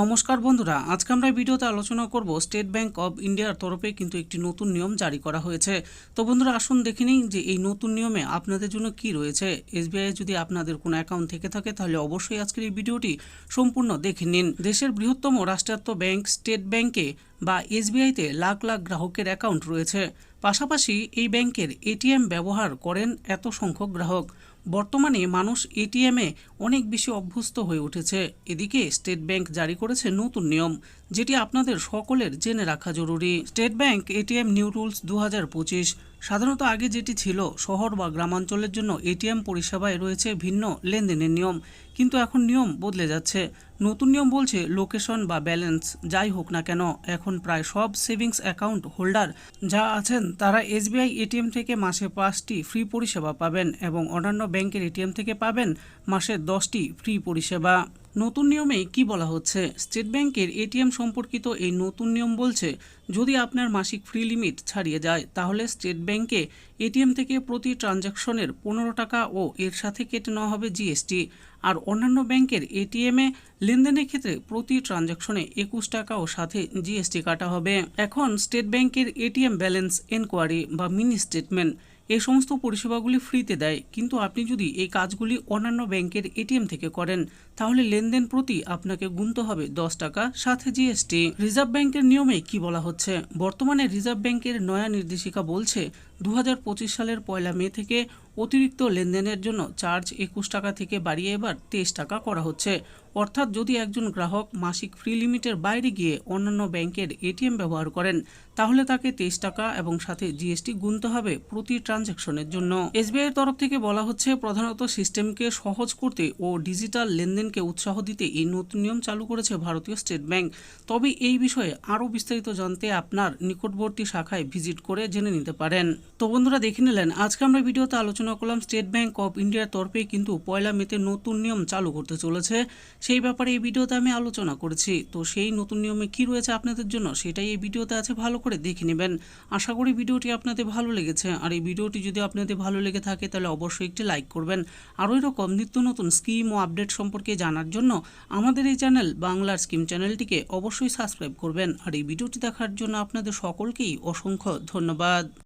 নমস্কার বন্ধুরা, আজকে আমরা ভিডিওতে আলোচনা করব স্টেট ব্যাংক অব ইন্ডিয়ার তরফে কিন্তু একটি নতুন নিয়ম জারি করা হয়েছে। তো বন্ধুরা আসুন দেখে নিই যে এই নতুন নিয়মে আপনাদের জন্য কি রয়েছে। এসবিআই যদি আপনাদের কোনো অ্যাকাউন্ট থেকে থাকে তাহলে অবশ্যই আজকের এই ভিডিওটি সম্পূর্ণ দেখে নিন। দেশের বৃহত্তম রাষ্ট্রায়ত্ত ব্যাংক স্টেট ব্যাংকে বা এসবিআইতে লাখ লাখ গ্রাহকের অ্যাকাউন্ট রয়েছে। পাশাপাশি এই ব্যাংকের এটিএম ব্যবহার করেন এত সংখ্যক গ্রাহক। বর্তমানে মানুষ এটিএমে অনেক বেশি অভ্যস্ত হয়ে উঠেছে। এদিকে স্টেট ব্যাংক জারি করেছে নতুন নিয়ম, যেটি আপনাদের সকলের জেনে রাখা জরুরি। State bank ATM new rules 2025। সাধারণত আগে যেটি ছিল, শহর বা গ্রামাঞ্চলের জন্য এটিএম পরিষেবায় রয়েছে ভিন্ন লেনদেনের নিয়ম, কিন্তু এখন নিয়ম বদলে যাচ্ছে। নতুন নিয়ম বলছে লোকেশন বা ব্যালেন্স যাই হোক না কেন, এখন প্রায় সব সেভিংস অ্যাকাউন্ট হোল্ডার যা আছেন তারা এসবিআই এটিএম থেকে মাসে 5টি ফ্রি পরিষেবা পাবেন এবং অন্যান্য ব্যাংকের এটিএম থেকে পাবেন মাসে 10টি ফ্রি পরিষেবা। নতুন নিয়মে কি বলা হচ্ছে? স্টেট ব্যাংকের এটিএম সম্পর্কিত এই নতুন নিয়ম বলছে, যদি আপনার মাসিক ফ্রি লিমিট ছাড়িয়ে যায় তাহলে স্টেট ব্যাংকে এটিএম থেকে প্রতি ট্রানজ্যাকশনের 15 টাকা ও এর সাথে কেটে নেওয়া হবে জিএসটি। আর অন্যান্য ব্যাংকের এটিএমে লেনদেনের ক্ষেত্রে প্রতি ট্রানজ্যাকশনে 21 টাকা ও সাথে জিএসটি কাটা হবে। এখন স্টেট ব্যাংকের এটিএম ব্যালেন্স এনকোয়ারি বা মিনি স্টেটমেন্ট এই সমস্ত পরিষেবাগুলি ফ্রিতে দেয়, কিন্তু আপনি যদি এই কাজগুলি অন্যান্য ব্যাংকের এটিএম থেকে করেন তাহলে লেনদেন প্রতি আপনাকে গুনতে হবে 10 টাকা সাথে জিএসটি। রিজার্ভ ব্যাংকের নিয়মে কি বলা হচ্ছে? বর্তমানে রিজার্ভ ব্যাংকের নয়া নির্দেশিকা বলছে 2025 সালের 1 মে থেকে অতিরিক্ত লেনদেনের জন্য চার্জ 21 টাকা থেকে বাড়িয়ে এবার 23 টাকা করা হচ্ছে। অর্থাৎ যদি একজন গ্রাহক মাসিক ফ্রি লিমিটের বাইরে গিয়ে অন্যান্য ব্যাংকের এটিএম ব্যবহার করেন তাহলে তাকে 23 টাকা এবং সাথে জিএসটি গুনতে হবে প্রতি ট্রানজ্যাকশনের জন্য। এসবিআই এর তরফ থেকে বলা হচ্ছে, প্রধানত সিস্টেমকে সহজ করতে ও ডিজিটাল লেনদেনকে উৎসাহ দিতে এই নতুন নিয়ম চালু করেছে ভারতীয় স্টেট ব্যাংক। তবে এই বিষয়ে আরও বিস্তারিত জানতে আপনার নিকটবর্তী শাখায় ভিজিট করে জেনে নিতে পারেন। তো বন্ধুরা দেখে নিলেন, আজকে আমরা ভিডিওতে আলোচনা করলাম স্টেট ব্যাংক অফ ইন্ডিয়ার তরফে কিন্তু 1 মেতে নতুন নিয়ম চালু করতে চলেছে। সেই ব্যাপারে এই ভিডিওতে আমি আলোচনা করেছি। তো সেই নতুন নিয়মে কি রয়েছে আপনাদের জন্য সেটাই এই ভিডিওতে আছে, ভালো করে দেখে নেবেন। আশা করি ভিডিওটি আপনাদের ভালো লেগেছে। আর এই ভিডিওটি যদি আপনাদের ভালো লেগে থাকে তাহলে অবশ্যই একটি লাইক করবেন। আরও এরকম নিত্য নতুন স্কিম ও আপডেট সম্পর্কে জানার জন্য আমাদের এই চ্যানেল বাংলার স্কিম চ্যানেলটিকে অবশ্যই সাবস্ক্রাইব করবেন। আর এই ভিডিওটি দেখার জন্য আপনাদের সকলকেই অসংখ্য ধন্যবাদ।